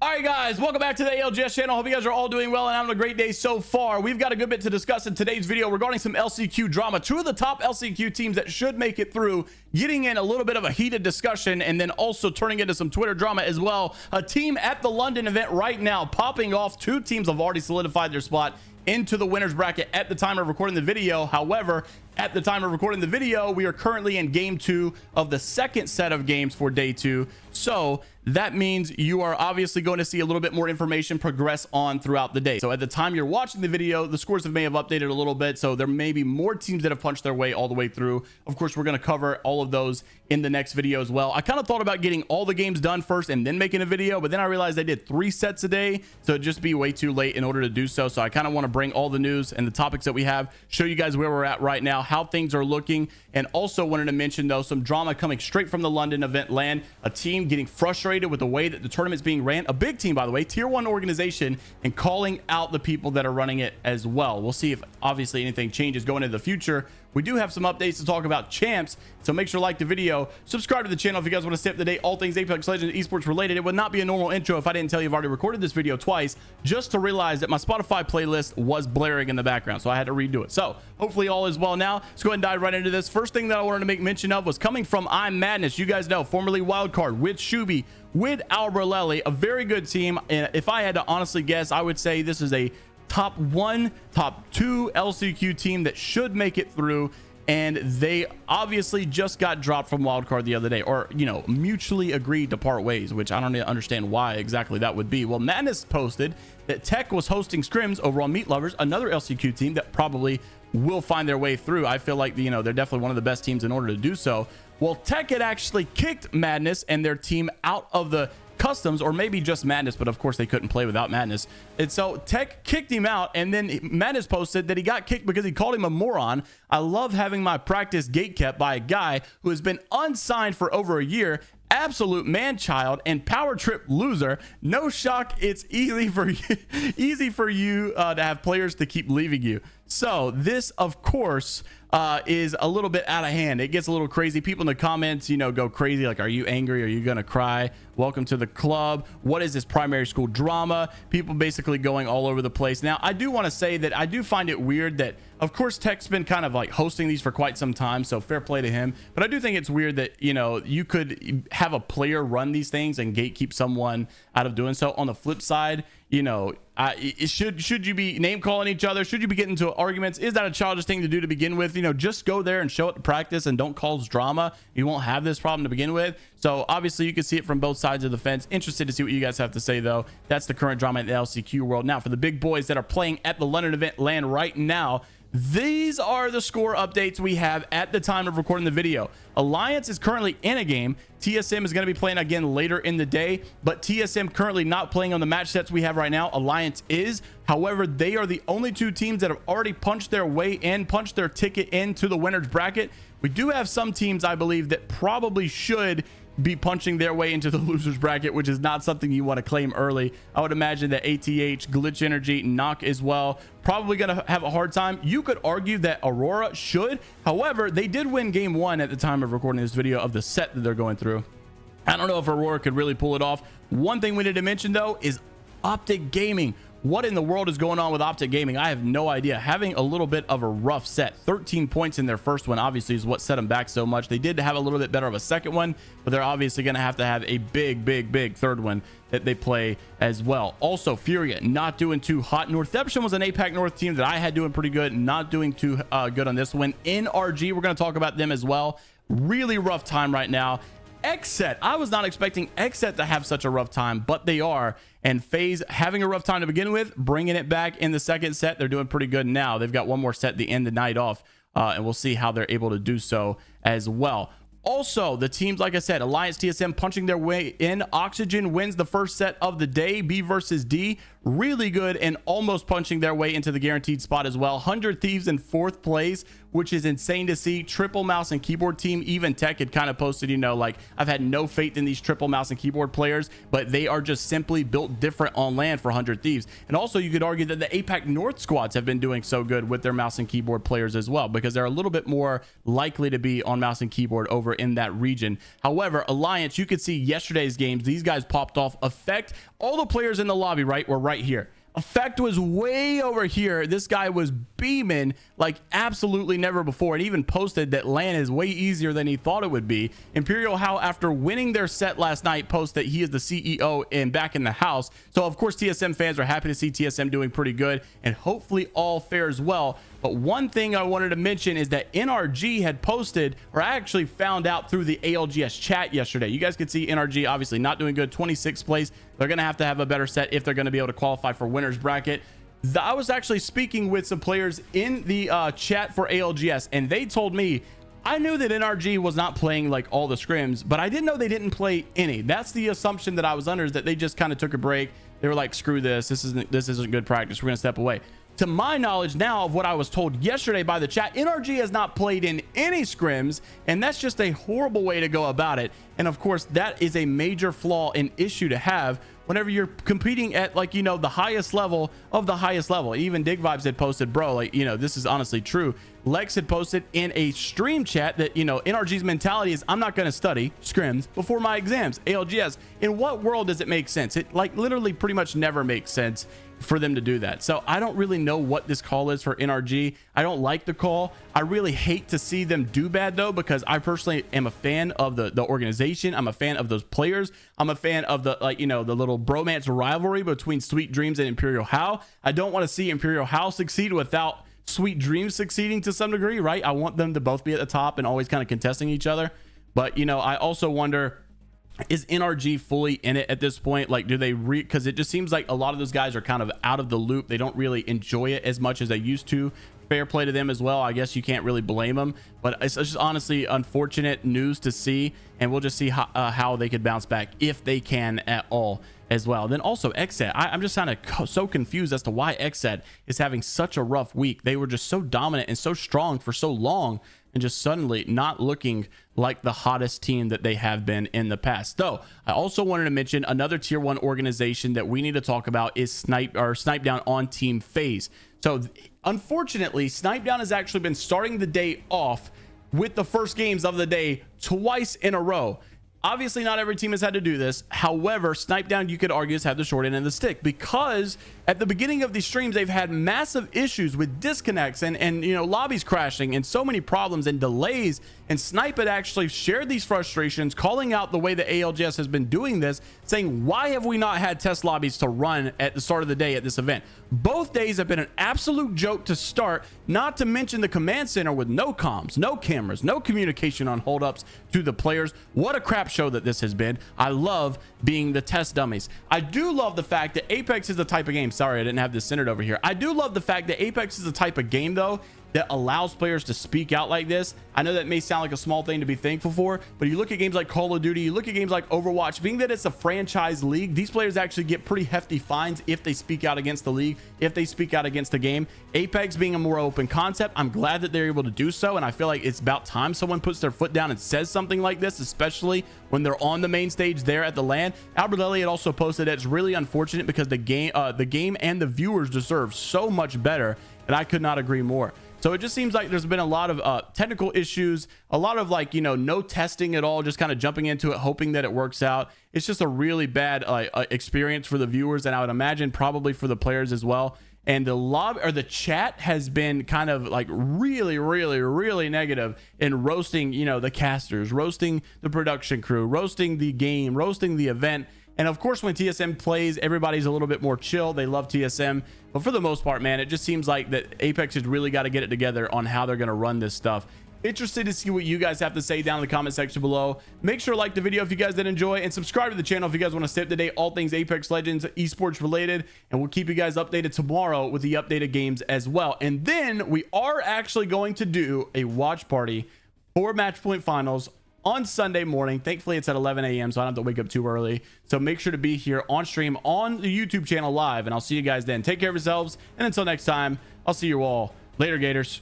All right, guys, welcome back to the ALGS channel. Hope you guys are all doing well and having a great day so far. We've got a good bit to discuss in today's video regarding some LCQ drama. Two of the top LCQ teams that should make it through, getting in a little bit of a heated discussion, and then also turning into some Twitter drama as well. A team at the London event right now popping off. Two teams have already solidified their spot into the winners bracket at the time of recording the video. However, at the time of recording the video, we are currently in game 2 of the second set of games for day 2. So that means you are obviously going to see a little bit more information progress on throughout the day. So at the time you're watching the video, the scores may have updated a little bit. So there may be more teams that have punched their way all the way through. Of course, we're going to cover all of those in the next video as well. I kind of thought about getting all the games done first and then making a video, but then I realized I did 3 sets a day, so it'd just be way too late in order to do so. So I kind of want to bring all the news and the topics that we have, show you guys where we're at right now, how things are looking, and also wanted to mention though some drama coming straight from the London event land. A team getting frustrated with the way that the tournament's being ran. A big team, by the way, tier 1 organization, and calling out the people that are running it as well. We'll see if obviously anything changes going into the future. We do have some updates to talk about champs, so make sure to like the video, subscribe to the channel if you guys want to stay up to date all things Apex Legends esports related. It would not be a normal intro if I didn't tell you I've already recorded this video twice, just to realize that my Spotify playlist was blaring in the background, so I had to redo it. So hopefully all is well now. Let's go ahead and dive right into this. First thing that I wanted to make mention of was coming from I'm Madness. You guys know, formerly Wildcard, with Shuby, with Alberlelli, a very good team. And if I had to honestly guess, I would say this is a top 1, top 2 LCQ team that should make it through. And they obviously just got dropped from wildcard the other day, or, you know, mutually agreed to part ways, which I don't understand why exactly that would be. Well, Madness posted that Tech was hosting scrims over on Meat Lovers, another LCQ team that probably will find their way through. I feel like, you know, they're definitely one of the best teams in order to do so. Well, Tech had actually kicked Madness and their team out of the customs, or maybe just Madness, but of course they couldn't play without Madness. And so Tech kicked him out, and then Madness posted that he got kicked because he called him a moron. I love having my practice gate kept by a guy who has been unsigned for over a year. Absolute man child and power trip loser. No shock, it's easy for you to have players to keep leaving you. So this, of course, is a little bit out of hand. It gets a little crazy. People in the comments, you know, go crazy, like, are you angry? Are you gonna cry? Welcome to the club. What is this primary school drama? People basically going all over the place. Now, I do want to say that I do find it weird that, of course, Tech's been kind of like hosting these for quite some time, so fair play to him. But I do think it's weird that, you know, you could have a player run these things and gatekeep someone out of doing so. On the flip side, you know, should you be name calling each other? Should you be getting into arguments? Is that a childish thing to do to begin with? You know, just go there and show it to practice and don't cause drama. You won't have this problem to begin with. So obviously you can see it from both sides of the fence. Interested to see what you guys have to say though. That's the current drama in the LCQ world. Now for the big boys that are playing at the London event land right now, these are the score updates we have at the time of recording the video. Alliance is currently in a game. TSM is going to be playing again later in the day, but TSM currently not playing on the match sets we have right now. Alliance is. However, they are the only 2 teams that have already punched their way in, punched their ticket into the winners bracket. We do have some teams, I believe, that probably should be punching their way into the losers bracket, which is not something you want to claim early. I would imagine that ATH, Glitch Energy, Knock as well, probably going to have a hard time. You could argue that Aurora should. However, they did win game 1 at the time of recording this video of the set that they're going through. I don't know if Aurora could really pull it off. One thing we need to mention though is Optic Gaming. What in the world is going on with Optic Gaming? I have no idea. Having a little bit of a rough set. 13 points in their first one obviously is what set them back so much. They did have a little bit better of a second one, but they're obviously going to have a big third one that they play as well. Also, Furia not doing too hot. Northeption was an APAC North team that I had doing pretty good, not doing too good on this one. NRG, we're going to talk about them as well. Really rough time right now. Xset, I was not expecting Xset to have such a rough time, but they are. And FaZe having a rough time to begin with, bringing it back in the second set. They're doing pretty good now. They've got one more set to end the night off, and we'll see how they're able to do so as well. Also, the teams, like I said, Alliance, TSM punching their way in. Oxygen wins the first set of the day, B versus D. really good and almost punching their way into the guaranteed spot as well. 100 Thieves in 4th place, which is insane to see. Triple mouse and keyboard team, even Tech had kind of posted, you know, like, I've had no faith in these triple mouse and keyboard players, but they are just simply built different on land for 100 Thieves. And also you could argue that the APAC North squads have been doing so good with their mouse and keyboard players as well, because they're a little bit more likely to be on mouse and keyboard over in that region. However, Alliance, you could see yesterday's games, these guys popped off. Effect, all the players in the lobby, right, were right here. Effect was way over here. This guy was beaming like absolutely never before, and even posted that LAN is way easier than he thought it would be. Imperial How, after winning their set last night, post that he is the CEO and back in the house. So of course TSM fans are happy to see TSM doing pretty good, and hopefully all fares well. But one thing I wanted to mention is that NRG had posted, or I actually found out through the ALGS chat yesterday. You guys could see NRG obviously not doing good, 26th place. They're going to have a better set if they're going to be able to qualify for winners bracket. I was actually speaking with some players in the chat for ALGS, and they told me, I knew that NRG was not playing like all the scrims, but I didn't know they didn't play any. That's the assumption that I was under, is that they just kind of took a break. They were like, screw this. This isn't good practice. We're going to step away. To my knowledge now of what I was told yesterday by the chat, NRG has not played in any scrims, and that's just a horrible way to go about it. And of course, that is a major flaw and issue to have whenever you're competing at, like, you know, the highest level of the highest level. Even Dig Vibes had posted, bro, like, you know, this is honestly true. Lex had posted in a stream chat that, you know, NRG's mentality is, I'm not going to study scrims before my exams. ALGS, in what world does it make sense? It like literally pretty much never makes sense for them to do that. So I don't really know what this call is for NRG. I don't like the call. I really hate to see them do bad though, because I personally am a fan of the organization. I'm a fan of those players. I'm a fan of the, like, you know, the little bromance rivalry between Sweet Dreams and Imperial How. I don't want to see Imperial How succeed without Sweet Dreams succeeding to some degree, right? I want them to both be at the top and always kind of contesting each other. But, you know, I also wonder, is NRG fully in it at this point? Like, do they because it just seems like a lot of those guys are kind of out of the loop. They don't really enjoy it as much as they used to. Fair play to them as well. I guess you can't really blame them, but it's just honestly unfortunate news to see, and we'll just see how they could bounce back, if they can at all as well. Then also XSET, I'm just kind of so confused as to why XSET is having such a rough week. They were just so dominant and so strong for so long, and just suddenly not looking like the hottest team that they have been in the past. Though I also wanted to mention another tier 1 organization that we need to talk about is Snipedown on Team FaZe. So unfortunately, Snipedown has actually been starting the day off with the first games of the day twice in a row. Obviously, not every team has had to do this. However, Snipedown, you could argue, has had the short end of the stick, because at the beginning of these streams, they've had massive issues with disconnects and you know, lobbies crashing and so many problems and delays. And Snipe had actually shared these frustrations, calling out the way the ALGS has been doing this, saying, why have we not had test lobbies to run at the start of the day at this event? Both days have been an absolute joke to start, not to mention the command center with no comms, no cameras, no communication on holdups to the players. What a crap show that this has been. I love being the test dummies. I do love the fact that Apex is the type of game, sorry I didn't have this centered over here. I do love the fact that Apex is the type of game though that allows players to speak out like this. I know that may sound like a small thing to be thankful for, but you look at games like Call of Duty, you look at games like Overwatch, being that it's a franchise league, these players actually get pretty hefty fines if they speak out against the league, if they speak out against the game. Apex being a more open concept, I'm glad that they're able to do so, and I feel like it's about time someone puts their foot down and says something like this, especially when they're on the main stage there at the LAN. Albert Elliott also posted that it's really unfortunate because the game and the viewers deserve so much better, and I could not agree more. So it just seems like there's been a lot of technical issues, a lot of, like, you know, no testing at all, just kind of jumping into it, hoping that it works out. It's just a really bad experience for the viewers, and I would imagine probably for the players as well. And the lobby, or the chat, has been kind of like really negative in roasting, you know, the casters, roasting the production crew, roasting the game, roasting the event. And of course, when TSM plays, everybody's a little bit more chill. They love TSM. But for the most part, man, it just seems like that Apex has really got to get it together on how they're going to run this stuff. Interested to see what you guys have to say down in the comment section below. Make sure to like the video if you guys did enjoy, and subscribe to the channel if you guys want to stay up to date all things Apex Legends esports related. And we'll keep you guys updated tomorrow with the updated games as well. And then we are actually going to do a watch party for Match Point Finals on Sunday morning. Thankfully, it's at 11 a.m., so I don't have to wake up too early. So make sure to be here on stream on the YouTube channel live, and I'll see you guys then. Take care of yourselves, and until next time, I'll see you all later, Gators.